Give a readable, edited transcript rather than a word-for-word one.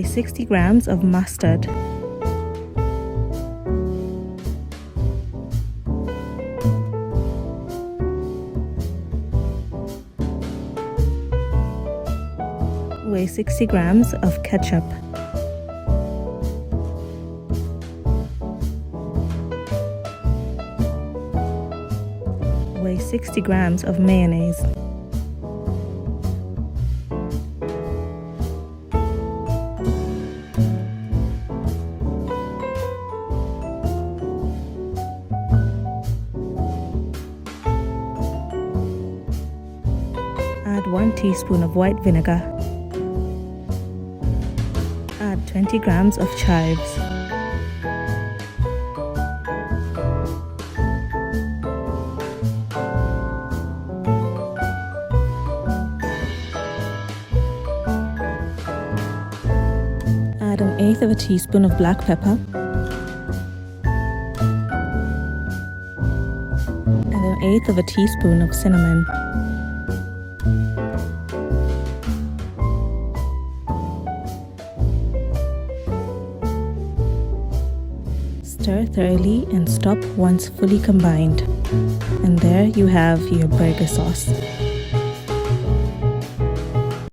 Weigh 60 grams of mustard. Weigh 60 grams of ketchup. Weigh 60 grams of mayonnaise. Add 1 teaspoon of white vinegar. Add 20 grams of chives. Add 1/8 of a teaspoon of black pepper and 1/8 of a teaspoon of cinnamon. Stir thoroughly and stop once fully combined. And there you have your burger sauce.